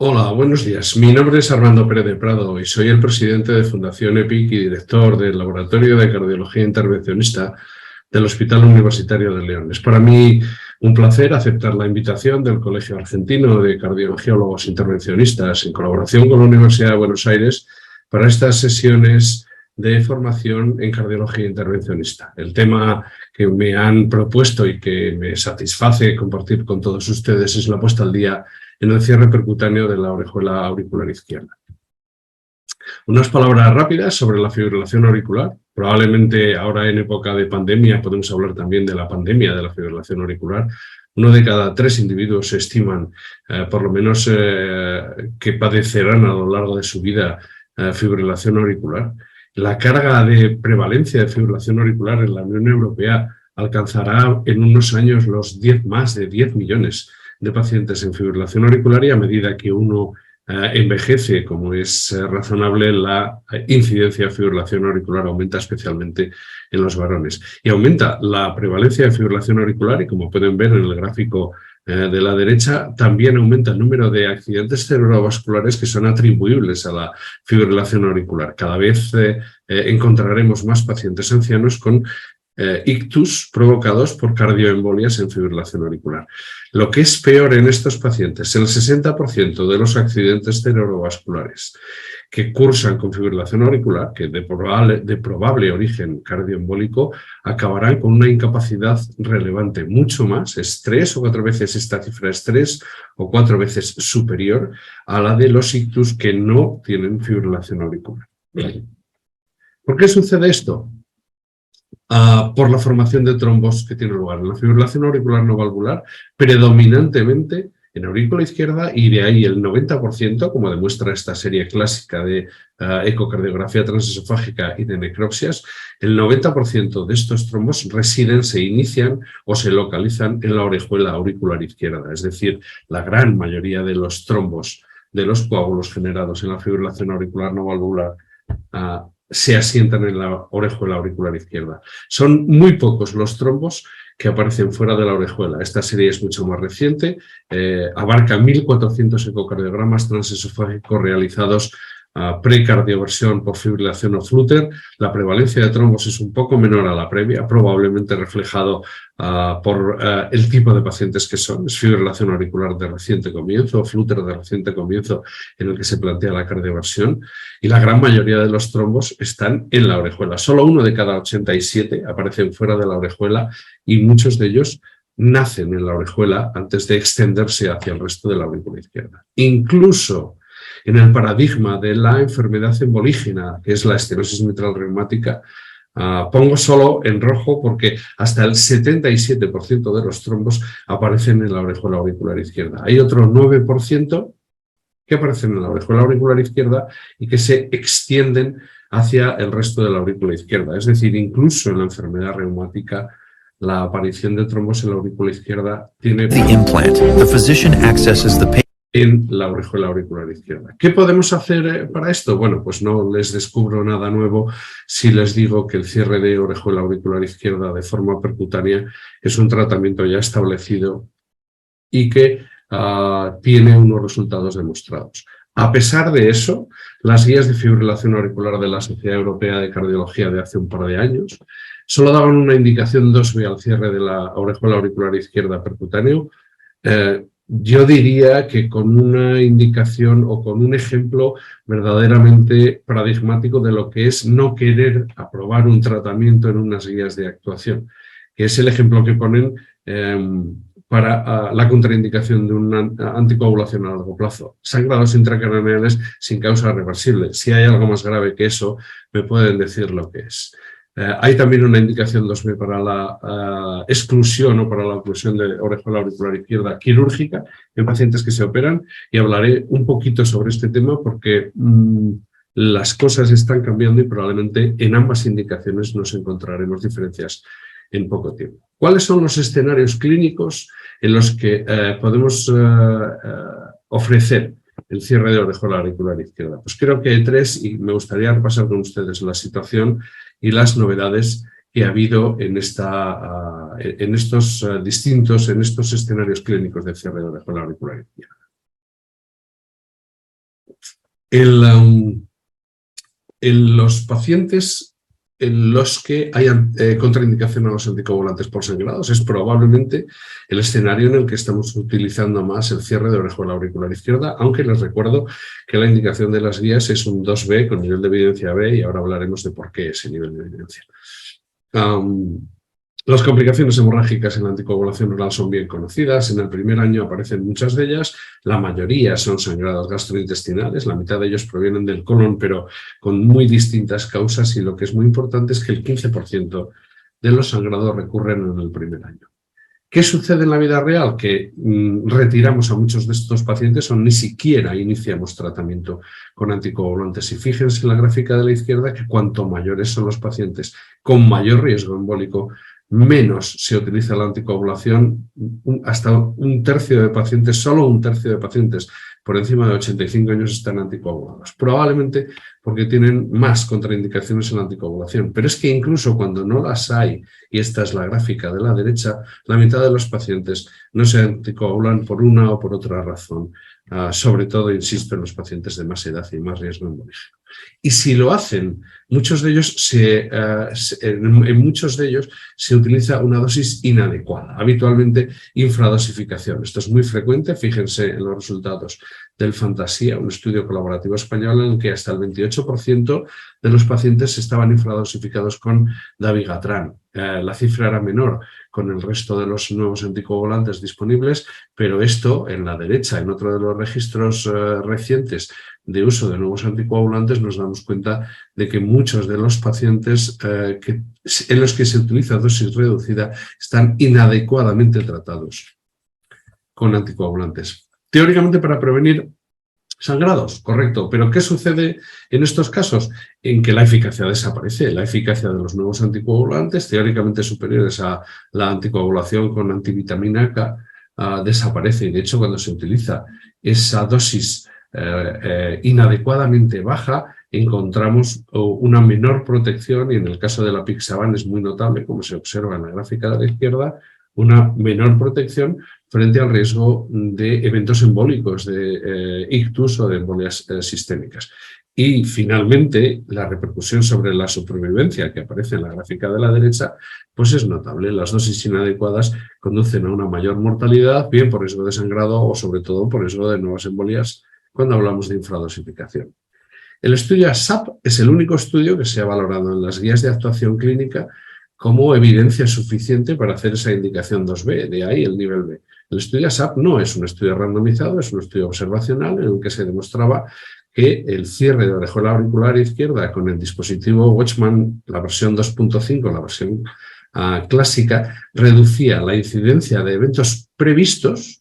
Hola, buenos días. Mi nombre es Armando Pérez de Prado y soy el presidente de Fundación EPIC y director del Laboratorio de Cardiología Intervencionista del Hospital Universitario de León. Es para mí un placer aceptar la invitación del Colegio Argentino de Cardiologólogos Intervencionistas en colaboración con la Universidad de Buenos Aires para estas sesiones de formación en cardiología intervencionista. El tema que me han propuesto y que me satisface compartir con todos ustedes es la puesta al día en el cierre percutáneo de la orejuela auricular izquierda. Unas palabras rápidas sobre la fibrilación auricular. Probablemente ahora en época de pandemia podemos hablar también de la pandemia de la fibrilación auricular. 1 de cada 3 individuos se estiman, por lo menos, que padecerán a lo largo de su vida fibrilación auricular. La carga de prevalencia de fibrilación auricular en la Unión Europea alcanzará en unos años los más de 10 millones de pacientes en fibrilación auricular, y a medida que uno envejece, como es razonable, la incidencia de fibrilación auricular aumenta, especialmente en los varones. Y aumenta la prevalencia de fibrilación auricular y, como pueden ver en el gráfico de la derecha, también aumenta el número de accidentes cerebrovasculares que son atribuibles a la fibrilación auricular. Cada vez encontraremos más pacientes ancianos con ictus provocados por cardioembolias en fibrilación auricular. Lo que es peor en estos pacientes, el 60% de los accidentes cerebrovasculares que cursan con fibrilación auricular, que de probable origen cardioembólico, acabarán con una incapacidad relevante, mucho más, es 3 o 4 veces, esta cifra es 3 o 4 veces superior a la de los ictus que no tienen fibrilación auricular. ¿Por qué sucede esto? Por la formación de trombos que tiene lugar en la fibrilación auricular no valvular, predominantemente en aurícula izquierda, y de ahí el 90%, como demuestra esta serie clásica de ecocardiografía transesofágica y de necropsias, el 90% de estos trombos residen, se inician o se localizan en la orejuela auricular izquierda. Es decir, la gran mayoría de los trombos de los coágulos generados en la fibrilación auricular no valvular se asientan en la orejuela auricular izquierda. Son muy pocos los trombos que aparecen fuera de la orejuela. Esta serie es mucho más reciente, abarca 1.400 ecocardiogramas transesofágicos realizados precardioversión por fibrilación o flúter. La prevalencia de trombos es un poco menor a la previa, probablemente reflejado por el tipo de pacientes que son. Es fibrilación auricular de reciente comienzo o flúter de reciente comienzo en el que se plantea la cardioversión, y la gran mayoría de los trombos están en la orejuela. Solo 1 de cada 87 aparecen fuera de la orejuela, y muchos de ellos nacen en la orejuela antes de extenderse hacia el resto de la aurícula izquierda. Incluso en el paradigma de la enfermedad embolígena, que es la estenosis mitral reumática, pongo solo en rojo porque hasta el 77% de los trombos aparecen en la orejuela auricular izquierda. Hay otro 9% que aparecen en la orejuela auricular izquierda y que se extienden hacia el resto de la aurícula izquierda. Es decir, incluso en la enfermedad reumática, la aparición de trombos en la aurícula izquierda tiene en la orejuela auricular izquierda. ¿Qué podemos hacer para esto? Bueno, pues no les descubro nada nuevo si les digo que el cierre de orejuela auricular izquierda de forma percutánea es un tratamiento ya establecido y que tiene unos resultados demostrados. A pesar de eso, las guías de fibrilación auricular de la Sociedad Europea de Cardiología de hace un par de años solo daban una indicación 2B al cierre de la orejuela auricular izquierda percutáneo. Yo diría que con una indicación o con un ejemplo verdaderamente paradigmático de lo que es no querer aprobar un tratamiento en unas guías de actuación, que es el ejemplo que ponen para la contraindicación de una anticoagulación a largo plazo. Sangrados intracraneales sin causa reversible. Si hay algo más grave que eso, me pueden decir lo que es. Hay también una indicación 2B para la exclusión o para la oclusión de orejuela auricular izquierda quirúrgica en pacientes que se operan, y hablaré un poquito sobre este tema porque las cosas están cambiando y probablemente en ambas indicaciones nos encontraremos diferencias en poco tiempo. ¿Cuáles son los escenarios clínicos en los que podemos ofrecer el cierre de orejuela auricular izquierda? Pues creo que hay 3 y me gustaría repasar con ustedes la situación y las novedades que ha habido en estos escenarios clínicos de cierre de orejuela auricular izquierda. En los pacientes en los que hay contraindicación a los anticoagulantes por sangrados es probablemente el escenario en el que estamos utilizando más el cierre de orejuela auricular izquierda, aunque les recuerdo que la indicación de las guías es un 2B con nivel de evidencia B y ahora hablaremos de por qué ese nivel de evidencia. Las complicaciones hemorrágicas en la anticoagulación oral son bien conocidas. En el primer año aparecen muchas de ellas. La mayoría son sangrados gastrointestinales. La mitad de ellos provienen del colon, pero con muy distintas causas. Y lo que es muy importante es que el 15% de los sangrados recurren en el primer año. ¿Qué sucede en la vida real? Que retiramos a muchos de estos pacientes o ni siquiera iniciamos tratamiento con anticoagulantes. Y fíjense en la gráfica de la izquierda que cuanto mayores son los pacientes con mayor riesgo embólico, menos se utiliza la anticoagulación, hasta un tercio de pacientes, solo un tercio de pacientes por encima de 85 años están anticoagulados, probablemente porque tienen más contraindicaciones en la anticoagulación. Pero es que incluso cuando no las hay, y esta es la gráfica de la derecha, la mitad de los pacientes no se anticoagulan por una o por otra razón, sobre todo, insisto, en los pacientes de más edad y más riesgo embólico. Y si lo hacen, muchos de ellos en muchos de ellos se utiliza una dosis inadecuada, habitualmente infradosificación. Esto es muy frecuente, fíjense en los resultados del Fantasía, un estudio colaborativo español en el que hasta el 28% de los pacientes estaban infradosificados con dabigatran. La cifra era menor con el resto de los nuevos anticoagulantes disponibles, pero esto en la derecha, en otro de los registros recientes de uso de nuevos anticoagulantes, nos damos cuenta de que muchos de los pacientes en los que se utiliza dosis reducida están inadecuadamente tratados con anticoagulantes. Teóricamente para prevenir sangrados, correcto, pero ¿qué sucede en estos casos? En que la eficacia desaparece, la eficacia de los nuevos anticoagulantes, teóricamente superiores a la anticoagulación con antivitamina K, desaparece. Y de hecho, cuando se utiliza esa dosis inadecuadamente baja, encontramos una menor protección, y en el caso de la Apixaban es muy notable, como se observa en la gráfica de la izquierda, una menor protección frente al riesgo de eventos embólicos, de ictus o de embolias sistémicas. Y finalmente, la repercusión sobre la supervivencia que aparece en la gráfica de la derecha, pues es notable. Las dosis inadecuadas conducen a una mayor mortalidad, bien por riesgo de sangrado o sobre todo por riesgo de nuevas embolias cuando hablamos de infradosificación. El estudio ASAP es el único estudio que se ha valorado en las guías de actuación clínica como evidencia suficiente para hacer esa indicación 2B, de ahí el nivel B. El estudio ASAP no es un estudio randomizado, es un estudio observacional en el que se demostraba que el cierre de orejuela auricular izquierda con el dispositivo Watchman, la versión 2.5, la versión clásica, reducía la incidencia de eventos previstos,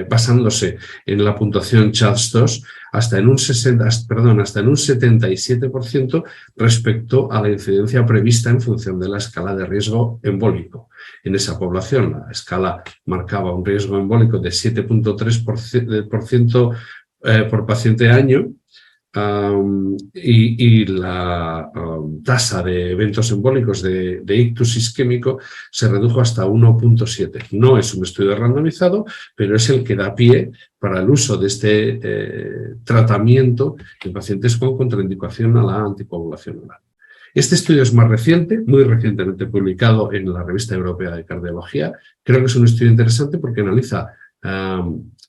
basándose en la puntuación CHADS-2, hasta en un 77% respecto a la incidencia prevista en función de la escala de riesgo embólico. En esa población la escala marcaba un riesgo embólico de 7.3% por paciente año, y la tasa de eventos embólicos de ictus isquémico se redujo hasta 1.7. No es un estudio randomizado, pero es el que da pie para el uso de este tratamiento en pacientes con contraindicación a la anticoagulación oral. Este estudio es más reciente, muy recientemente publicado en la Revista Europea de Cardiología. Creo que es un estudio interesante porque analiza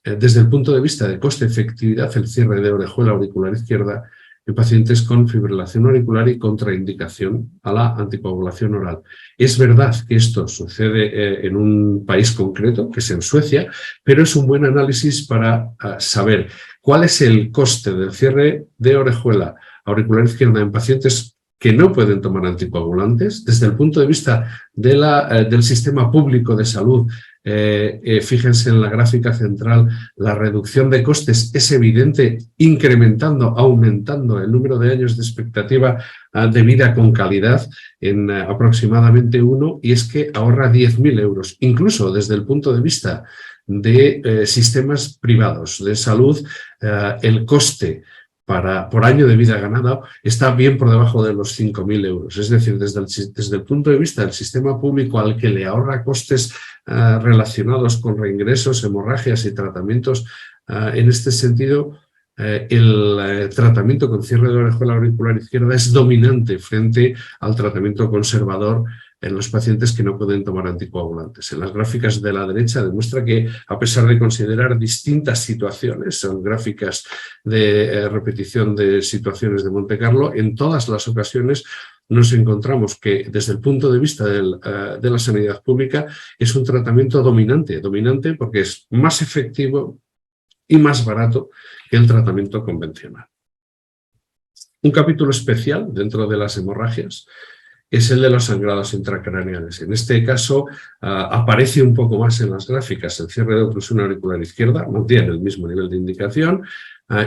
desde el punto de vista de coste-efectividad el cierre de orejuela auricular izquierda en pacientes con fibrilación auricular y contraindicación a la anticoagulación oral. Es verdad que esto sucede en un país concreto, que es en Suecia, pero es un buen análisis para saber cuál es el coste del cierre de orejuela auricular izquierda en pacientes que no pueden tomar anticoagulantes. Desde el punto de vista de del sistema público de salud, fíjense en la gráfica central, la reducción de costes es evidente, aumentando el número de años de expectativa de vida con calidad en aproximadamente 1, y es que ahorra 10.000 euros. Incluso desde el punto de vista de sistemas privados de salud, el coste por año de vida ganado está bien por debajo de los 5.000 euros. Es decir, desde el punto de vista del sistema público, al que le ahorra costes relacionados con reingresos, hemorragias y tratamientos, en este sentido el tratamiento con cierre de orejuela auricular izquierda es dominante frente al tratamiento conservador en los pacientes que no pueden tomar anticoagulantes. En las gráficas de la derecha demuestra que, a pesar de considerar distintas situaciones, son gráficas de repetición de situaciones de Monte Carlo, en todas las ocasiones nos encontramos que, desde el punto de vista de la sanidad pública, es un tratamiento dominante porque es más efectivo y más barato que el tratamiento convencional. Un capítulo especial dentro de las hemorragias es el de los sangrados intracraneales. En este caso aparece un poco más en las gráficas el cierre de oclusión auricular izquierda, mantiene el mismo nivel de indicación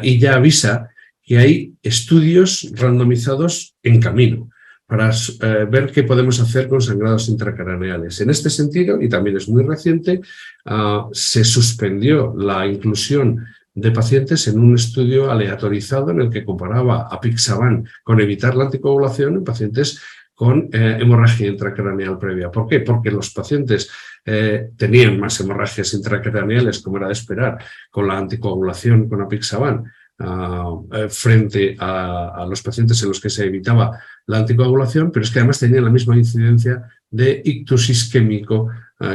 y ya avisa que hay estudios randomizados en camino para ver qué podemos hacer con sangrados intracraneales. En este sentido, y también es muy reciente, se suspendió la inclusión de pacientes en un estudio aleatorizado en el que comparaba apixaban con evitar la anticoagulación en pacientes con hemorragia intracraneal previa. ¿Por qué? Porque los pacientes tenían más hemorragias intracraneales, como era de esperar, con la anticoagulación con apixaban, frente a los pacientes en los que se evitaba la anticoagulación, pero es que además tenían la misma incidencia de ictus isquémico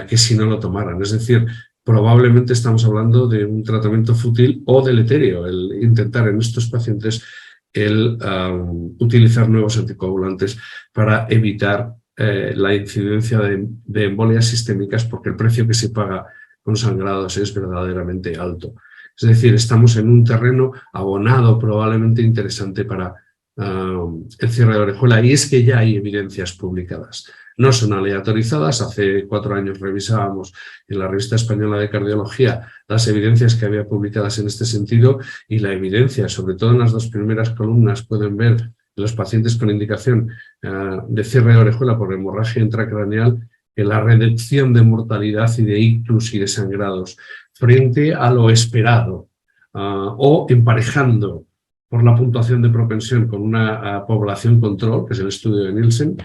que si no lo tomaran. Es decir, probablemente estamos hablando de un tratamiento fútil o deleterio, el intentar en estos pacientes el utilizar nuevos anticoagulantes para evitar la incidencia de embolias sistémicas, porque el precio que se paga con sangrados es verdaderamente alto. Es decir, estamos en un terreno abonado probablemente interesante para el cierre de orejuela, y es que ya hay evidencias publicadas. No son aleatorizadas. Hace 4 años revisábamos en la Revista Española de Cardiología las evidencias que había publicadas en este sentido, y la evidencia, sobre todo en las 2 primeras columnas, pueden ver en los pacientes con indicación de cierre de orejuela por hemorragia intracraneal que la reducción de mortalidad y de ictus y de sangrados frente a lo esperado o emparejando por la puntuación de propensión con una población control, que es el estudio de Nielsen,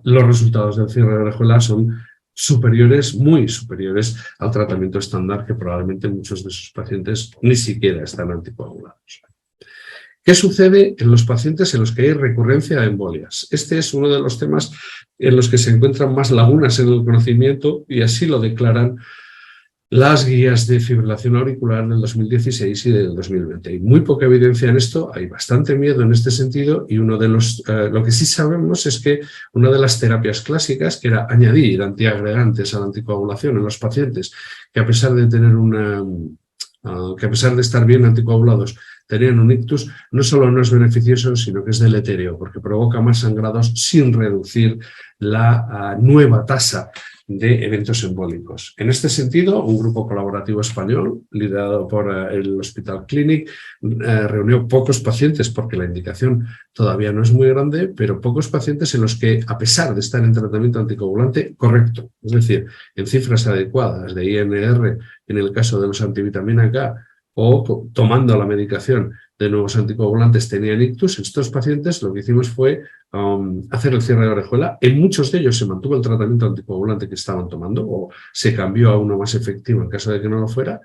los resultados del cierre de orejuela son superiores, muy superiores al tratamiento estándar, que probablemente muchos de sus pacientes ni siquiera están anticoagulados. ¿Qué sucede en los pacientes en los que hay recurrencia de embolias? Este es uno de los temas en los que se encuentran más lagunas en el conocimiento, y así lo declaran las guías de fibrilación auricular del 2016 y del 2020. Hay muy poca evidencia en esto, hay bastante miedo en este sentido, y lo que sí sabemos es que una de las terapias clásicas, que era añadir antiagregantes a la anticoagulación en los pacientes que, a pesar de estar bien anticoagulados, tenían un ictus, no solo no es beneficioso, sino que es deleterio, porque provoca más sangrados sin reducir la nueva tasa de eventos embólicos. En este sentido, un grupo colaborativo español, liderado por el Hospital Clínic, reunió pocos pacientes, porque la indicación todavía no es muy grande, pero pocos pacientes en los que, a pesar de estar en tratamiento anticoagulante correcto, es decir, en cifras adecuadas de INR en el caso de los antivitamina K, o tomando la medicación de nuevos anticoagulantes, tenían ictus. En estos pacientes lo que hicimos fue hacer el cierre de orejuela. En muchos de ellos se mantuvo el tratamiento anticoagulante que estaban tomando, o se cambió a uno más efectivo en caso de que no lo fuera,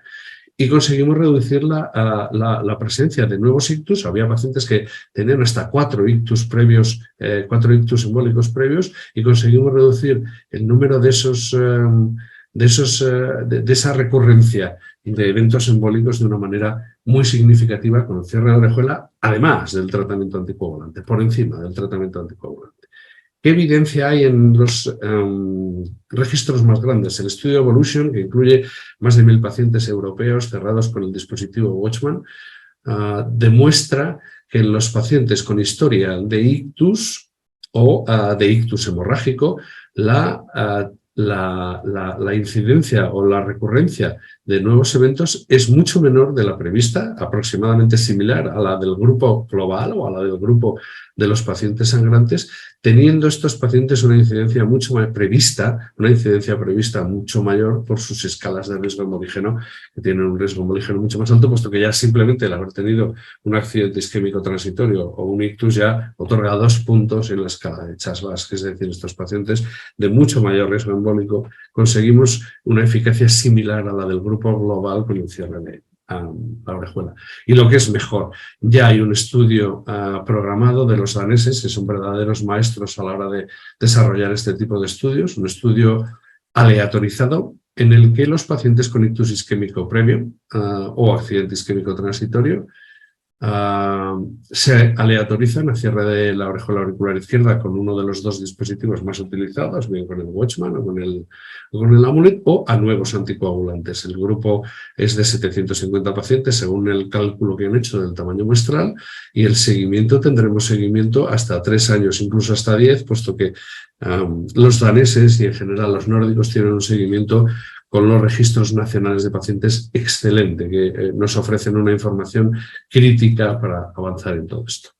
y conseguimos reducir la presencia de nuevos ictus. Había pacientes que tenían hasta 4 ictus previos, 4 ictus embólicos previos, y conseguimos reducir el número de esa recurrencia de eventos embólicos de una manera muy significativa con el cierre de orejuela, además del tratamiento anticoagulante, por encima del tratamiento anticoagulante. ¿Qué evidencia hay en los registros más grandes? El estudio Evolution, que incluye más de 1000 pacientes europeos cerrados con el dispositivo Watchman, demuestra que en los pacientes con historia de ictus o de ictus hemorrágico, la incidencia o la recurrencia de nuevos eventos es mucho menor de la prevista, aproximadamente similar a la del grupo global o a la del grupo de los pacientes sangrantes, teniendo estos pacientes una incidencia mucho más prevista, mucho mayor por sus escalas de riesgo embolígeno, que tienen un riesgo embolígeno mucho más alto, puesto que ya simplemente el haber tenido un accidente isquémico transitorio o un ictus ya otorga 2 puntos en la escala de Chas-Basque, es decir, estos pacientes de mucho mayor riesgo embólico conseguimos una eficacia similar a la del grupo global con el cierre la orejuela. Y lo que es mejor, ya hay un estudio programado de los daneses, que son verdaderos maestros a la hora de desarrollar este tipo de estudios, un estudio aleatorizado en el que los pacientes con ictus isquémico previo o accidente isquémico transitorio se aleatorizan a cierre de la orejuela auricular izquierda con uno de los dos dispositivos más utilizados, bien con el Watchman o con el Amulet, o a nuevos anticoagulantes. El grupo es de 750 pacientes según el cálculo que han hecho del tamaño muestral, y el seguimiento, tendremos seguimiento hasta 3 años, incluso hasta 10, puesto que los daneses y en general los nórdicos tienen un seguimiento con los registros nacionales de pacientes excelente, que nos ofrecen una información crítica para avanzar en todo esto.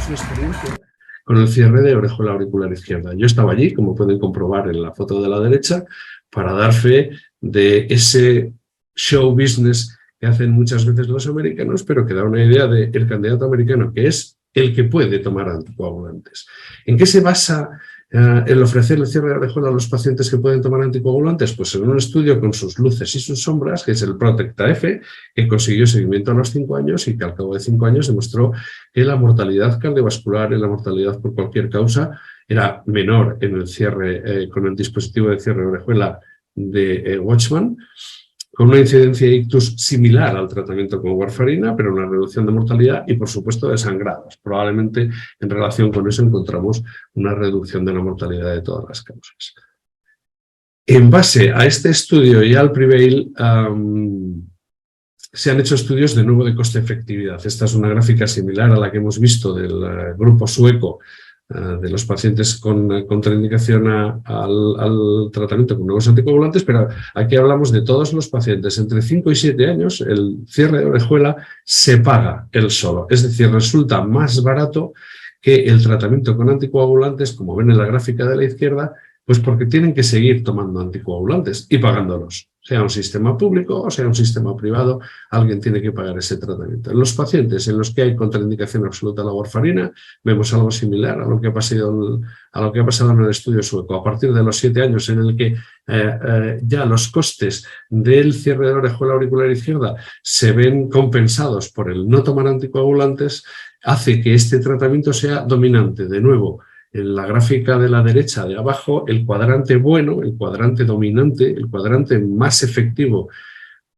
Su experiencia con el cierre de orejuela auricular izquierda. Yo estaba allí, como pueden comprobar en la foto de la derecha, para dar fe de ese show business que hacen muchas veces los americanos, pero que da una idea del candidato americano, que es el que puede tomar anticoagulantes. ¿En qué se basa el ofrecer el cierre de orejuela a los pacientes que pueden tomar anticoagulantes? Pues en un estudio con sus luces y sus sombras, que es el PROTECTA-F, que consiguió seguimiento a los 5 años y que al cabo de 5 años demostró que la mortalidad cardiovascular y la mortalidad por cualquier causa era menor en el cierre con el dispositivo de cierre de orejuela de Watchman, con una incidencia de ictus similar al tratamiento con warfarina, pero una reducción de mortalidad y, por supuesto, de sangrados. Probablemente, en relación con eso, encontramos una reducción de la mortalidad de todas las causas. En base a este estudio y al PREVAIL, se han hecho estudios de nuevo de coste-efectividad. Esta es una gráfica similar a la que hemos visto del grupo sueco de los pacientes con contraindicación al tratamiento con nuevos anticoagulantes, pero aquí hablamos de todos los pacientes entre 5 y 7 años. El cierre de orejuela se paga él solo, es decir, resulta más barato que el tratamiento con anticoagulantes, como ven en la gráfica de la izquierda, pues porque tienen que seguir tomando anticoagulantes y pagándolos. Sea un sistema público o sea un sistema privado, alguien tiene que pagar ese tratamiento. En los pacientes en los que hay contraindicación absoluta a la warfarina, vemos algo similar a lo que ha pasado en el estudio sueco. A partir de los 7 años, en el que ya los costes del cierre de la orejuela auricular izquierda se ven compensados por el no tomar anticoagulantes, hace que este tratamiento sea dominante. De nuevo, en la gráfica de la derecha de abajo, el cuadrante bueno, el cuadrante dominante, el cuadrante más efectivo,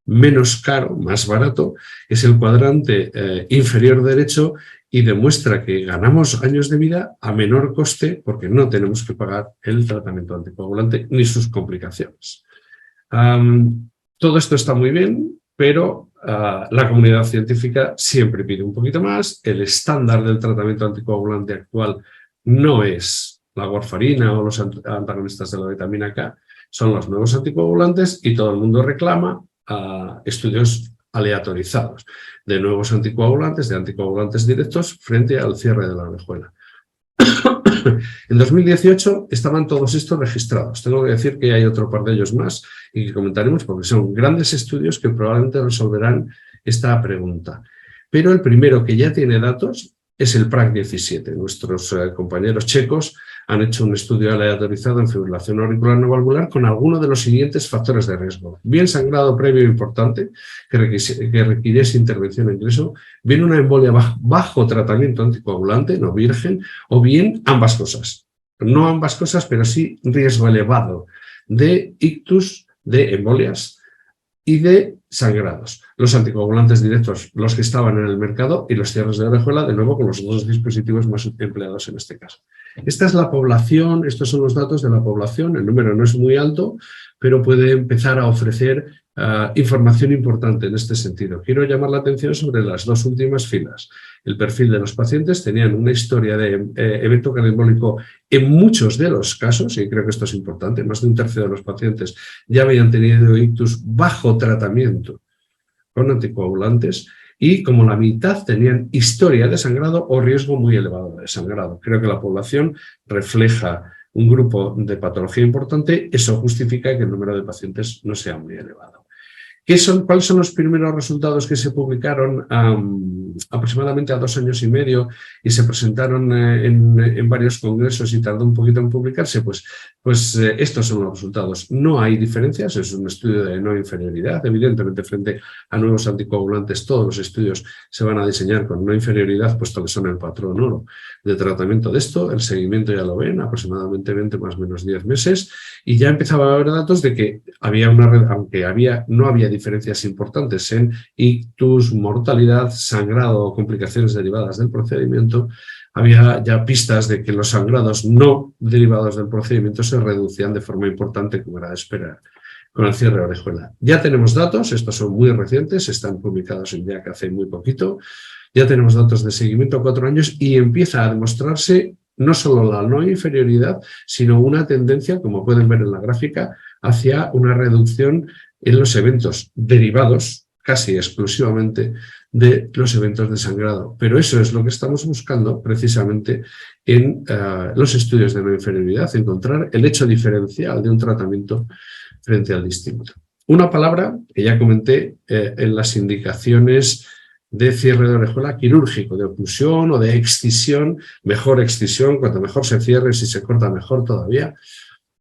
menos caro, más barato, es el cuadrante inferior derecho, y demuestra que ganamos años de vida a menor coste porque no tenemos que pagar el tratamiento anticoagulante ni sus complicaciones. Todo esto está muy bien, pero la comunidad científica siempre pide un poquito más. El estándar del tratamiento anticoagulante actual no es la warfarina o los antagonistas de la vitamina K, son los nuevos anticoagulantes, y todo el mundo reclama estudios aleatorizados de nuevos anticoagulantes, de anticoagulantes directos frente al cierre de la orejuela. En 2018 estaban todos estos registrados. Tengo que decir que hay otro par de ellos más y que comentaremos porque son grandes estudios que probablemente resolverán esta pregunta. Pero el primero que ya tiene datos es el PRAC-17. Nuestros compañeros checos han hecho un estudio aleatorizado en fibrilación auricular no valvular con alguno de los siguientes factores de riesgo. Bien sangrado previo importante, que requiriese intervención e ingreso, bien una embolia bajo tratamiento anticoagulante, no virgen, o bien ambas cosas. No ambas cosas, pero sí riesgo elevado de ictus, de embolias y de sangrados. Los anticoagulantes directos, los que estaban en el mercado, y los cierres de orejuela, de nuevo, con los dos dispositivos más empleados en este caso. Esta es la población, estos son los datos de la población. El número no es muy alto, pero puede empezar a ofrecer información importante en este sentido. Quiero llamar la atención sobre las dos últimas filas. El perfil de los pacientes tenían una historia de evento cardioembólico en muchos de los casos, y creo que esto es importante, más de un tercio de los pacientes ya habían tenido ictus bajo tratamiento con anticoagulantes, y como la mitad tenían historia de sangrado o riesgo muy elevado de sangrado. Creo que la población refleja un grupo de patología importante, eso justifica que el número de pacientes no sea muy elevado. ¿Cuáles son los primeros resultados que se publicaron aproximadamente a 2 años y medio y se presentaron en varios congresos y tardó un poquito en publicarse? Pues estos son los resultados. No hay diferencias, es un estudio de no inferioridad. Evidentemente, frente a nuevos anticoagulantes, todos los estudios se van a diseñar con no inferioridad, puesto que son el patrón oro de tratamiento de esto. El seguimiento ya lo ven, aproximadamente 20 más o menos 10 meses, y ya empezaba a haber datos de que había aunque no había diferencias importantes en ictus, mortalidad, sangrado o complicaciones derivadas del procedimiento, había ya pistas de que los sangrados no derivados del procedimiento se reducían de forma importante, como era de esperar, con el cierre de orejuela. Ya tenemos datos, estos son muy recientes, están publicados en JACC hace muy poquito, ya tenemos datos de seguimiento a 4 años y empieza a demostrarse no solo la no inferioridad, sino una tendencia, como pueden ver en la gráfica, hacia una reducción en los eventos derivados, casi exclusivamente, de los eventos de sangrado. Pero eso es lo que estamos buscando precisamente en los estudios de no inferioridad, encontrar el hecho diferencial de un tratamiento frente al distinto. Una palabra que ya comenté en las indicaciones de cierre de orejuela quirúrgico, de oclusión o de excisión, mejor excisión, cuanto mejor se cierre, si se corta mejor todavía,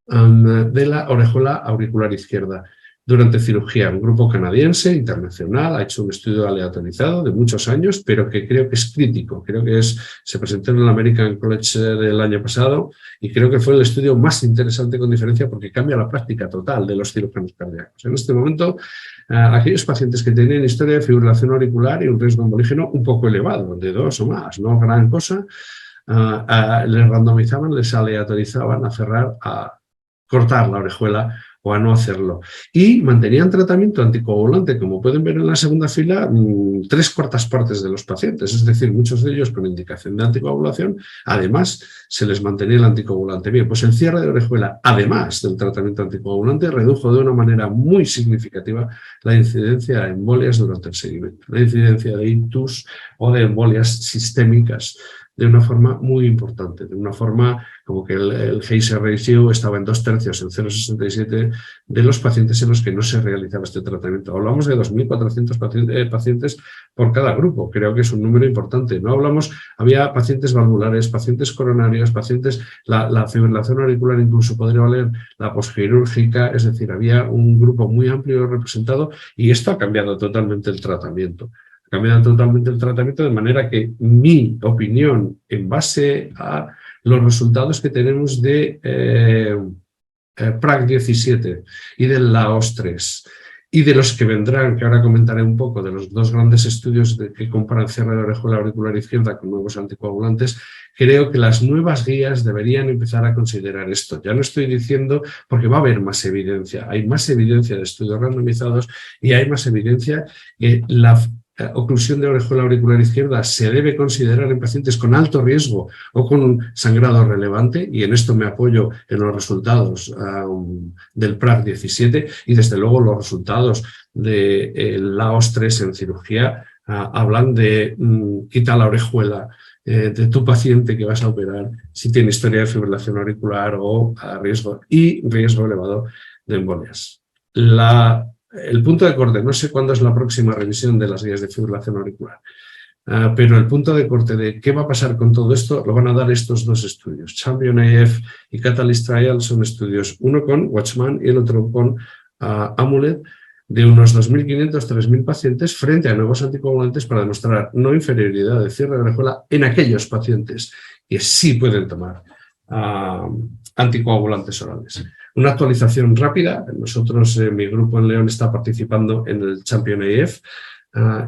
de la orejuela auricular izquierda. Durante cirugía, un grupo canadiense, internacional, ha hecho un estudio aleatorizado de muchos años, pero que creo que es crítico. Creo que se presentó en el American College del año pasado y creo que fue el estudio más interesante con diferencia porque cambia la práctica total de los cirujanos cardíacos. En este momento, aquellos pacientes que tenían historia de fibrilación auricular y un riesgo embolígeno un poco elevado, de 2 o más, no gran cosa, les randomizaban, les aleatorizaban a cerrar, a cortar la orejuela o a no hacerlo. Y mantenían tratamiento anticoagulante, como pueden ver en la segunda fila, 3/4 partes de los pacientes, es decir, muchos de ellos con indicación de anticoagulación, además se les mantenía el anticoagulante. Bien, pues el cierre de orejuela, además del tratamiento anticoagulante, redujo de una manera muy significativa la incidencia de embolias durante el seguimiento, la incidencia de ictus o de embolias sistémicas, de una forma muy importante, de una forma como que el Heiser ratio estaba en 2/3, en 0,67 de los pacientes en los que no se realizaba este tratamiento. Hablamos de 2.400 pacientes por cada grupo, creo que es un número importante. No hablamos, había pacientes valvulares, pacientes coronarios, pacientes, la fibrilación auricular incluso podría valer la posquirúrgica, es decir, había un grupo muy amplio representado y esto ha cambiado totalmente el tratamiento. Cambian totalmente el tratamiento, de manera que mi opinión, en base a los resultados que tenemos de PRAC 17 y del LAOS 3 y de los que vendrán, que ahora comentaré un poco, de los 2 grandes estudios que comparan cierre de orejuela auricular izquierda con nuevos anticoagulantes, creo que las nuevas guías deberían empezar a considerar esto. Ya no estoy diciendo, porque va a haber más evidencia, hay más evidencia de estudios randomizados y hay más evidencia que la oclusión de orejuela auricular izquierda se debe considerar en pacientes con alto riesgo o con un sangrado relevante, y en esto me apoyo en los resultados del PRAC 17 y desde luego los resultados del LAOS 3 en cirugía hablan de quita la orejuela de tu paciente que vas a operar si tiene historia de fibrilación auricular o riesgo elevado de embolias. El punto de corte, no sé cuándo es la próxima revisión de las guías de fibrilación auricular, pero el punto de corte de qué va a pasar con todo esto lo van a dar estos 2 estudios. Champion-AF y Catalyst Trial son estudios, uno con Watchman y el otro con Amulet, de unos 2.500, 3.000 pacientes frente a nuevos anticoagulantes para demostrar no inferioridad de cierre de orejuela en aquellos pacientes que sí pueden tomar anticoagulantes orales. Una actualización rápida, nosotros, mi grupo en León está participando en el Champion-AF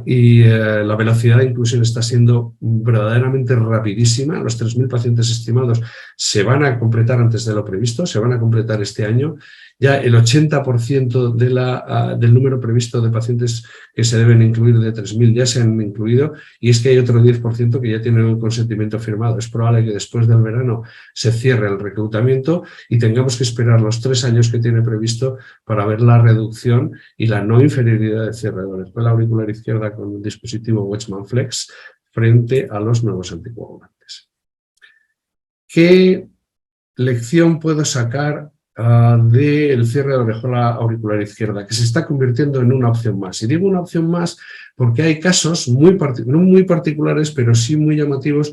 y la velocidad de inclusión está siendo verdaderamente rapidísima. Los 3.000 pacientes estimados se van a completar antes de lo previsto, se van a completar este año. Ya el 80% del número previsto de pacientes que se deben incluir de 3.000 ya se han incluido, y es que hay otro 10% que ya tienen un consentimiento firmado. Es probable que después del verano se cierre el reclutamiento y tengamos que esperar los 3 años que tiene previsto para ver la reducción y la no inferioridad de cierre de orejuela auricular izquierda con el dispositivo Watchman Flex frente a los nuevos anticoagulantes. ¿Qué lección puedo sacar del cierre de orejola auricular izquierda, que se está convirtiendo en una opción más? Y digo una opción más porque hay casos no muy particulares, pero sí muy llamativos,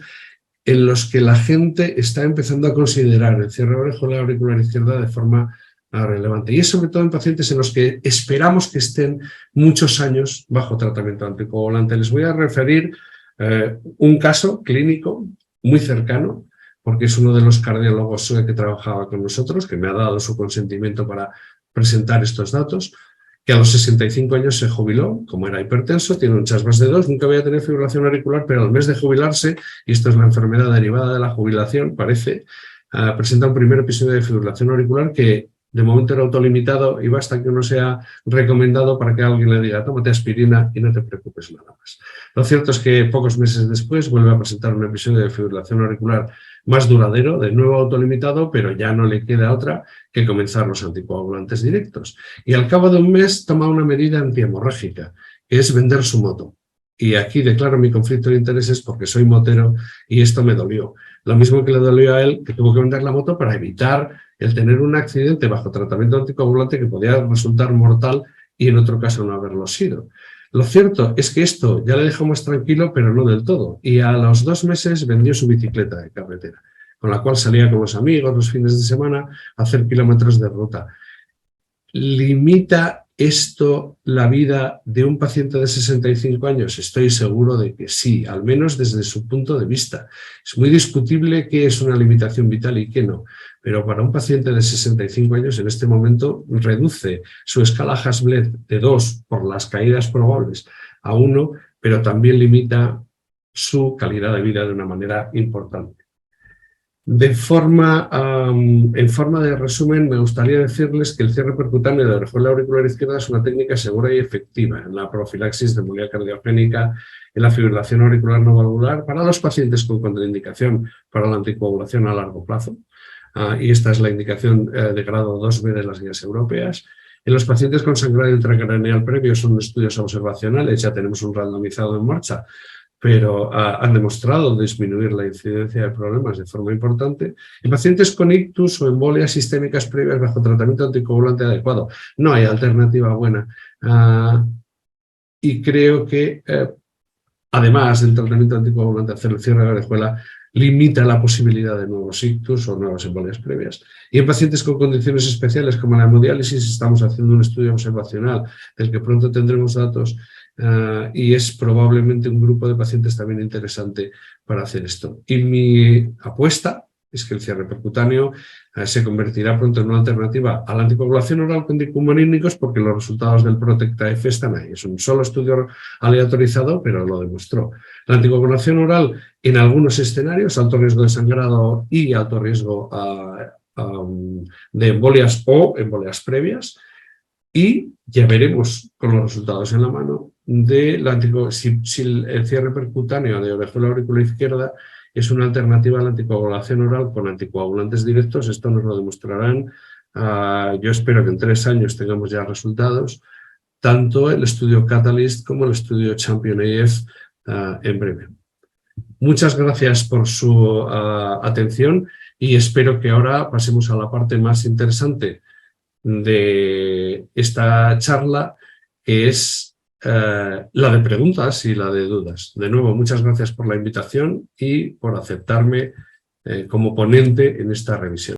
en los que la gente está empezando a considerar el cierre de orejola auricular izquierda de forma relevante. Y es sobre todo en pacientes en los que esperamos que estén muchos años bajo tratamiento anticoagulante. Les voy a referir un caso clínico muy cercano, porque es uno de los cardiólogos que trabajaba con nosotros, que me ha dado su consentimiento para presentar estos datos, que a los 65 años se jubiló, como era hipertenso, tiene un CHAS de 2, nunca había tenido fibrilación auricular, pero al mes de jubilarse, y esto es la enfermedad derivada de la jubilación, parece, presenta un primer episodio de fibrilación auricular que de momento era autolimitado y basta que uno sea recomendado para que alguien le diga tómate aspirina y no te preocupes nada más. Lo cierto es que pocos meses después vuelve a presentar un episodio de fibrilación auricular más duradero, de nuevo autolimitado, pero ya no le queda otra que comenzar los anticoagulantes directos. Y al cabo de un mes toma una medida antihemorrágica, que es vender su moto. Y aquí declaro mi conflicto de intereses porque soy motero y esto me dolió. Lo mismo que le dolió a él, que tuvo que vender la moto para evitar el tener un accidente bajo tratamiento anticoagulante que podía resultar mortal y en otro caso no haberlo sido. Lo cierto es que esto ya le dejó más tranquilo, pero no del todo. Y a los 2 meses vendió su bicicleta de carretera, con la cual salía con los amigos los fines de semana a hacer kilómetros de ruta. ¿Limita esto la vida de un paciente de 65 años? Estoy seguro de que sí, al menos desde su punto de vista. Es muy discutible qué es una limitación vital y qué no, pero para un paciente de 65 años en este momento reduce su escala Hasbled de 2 por las caídas probables a 1, pero también limita su calidad de vida de una manera importante. En forma de resumen, me gustaría decirles que el cierre percutáneo de orejola auricular izquierda es una técnica segura y efectiva en la profilaxis de embolia cardiogénica, en la fibrilación auricular no valvular, para los pacientes con contraindicación para la anticoagulación a largo plazo. Y esta es la indicación de grado 2B de las guías europeas. En los pacientes con sangrado intracraneal previo son estudios observacionales, ya tenemos un randomizado en marcha, pero han demostrado disminuir la incidencia de problemas de forma importante. En pacientes con ictus o embolias sistémicas previas bajo tratamiento anticoagulante adecuado no hay alternativa buena. Y creo que, además del tratamiento anticoagulante, hacer el cierre de la orejuela limita la posibilidad de nuevos ictus o nuevas embolias previas. Y en pacientes con condiciones especiales como la hemodiálisis estamos haciendo un estudio observacional del que pronto tendremos datos y es probablemente un grupo de pacientes también interesante para hacer esto. Y mi apuesta es que el cierre percutáneo se convertirá pronto en una alternativa a la anticoagulación oral con dicumarínicos porque los resultados del PROTECT-AF están ahí. Es un solo estudio aleatorizado, pero lo demostró. La anticoagulación oral en algunos escenarios, alto riesgo de sangrado y alto riesgo de embolias o embolias previas, y ya veremos con los resultados en la mano de si el cierre percutáneo de orejola auricular izquierda es una alternativa a la anticoagulación oral con anticoagulantes directos. Esto nos lo demostrarán. Yo espero que en 3 años tengamos ya resultados, tanto el estudio Catalyst como el estudio Champion AF en breve. Muchas gracias por su atención y espero que ahora pasemos a la parte más interesante de esta charla, que es la de preguntas y la de dudas. De nuevo, muchas gracias por la invitación y por aceptarme como ponente en esta revisión.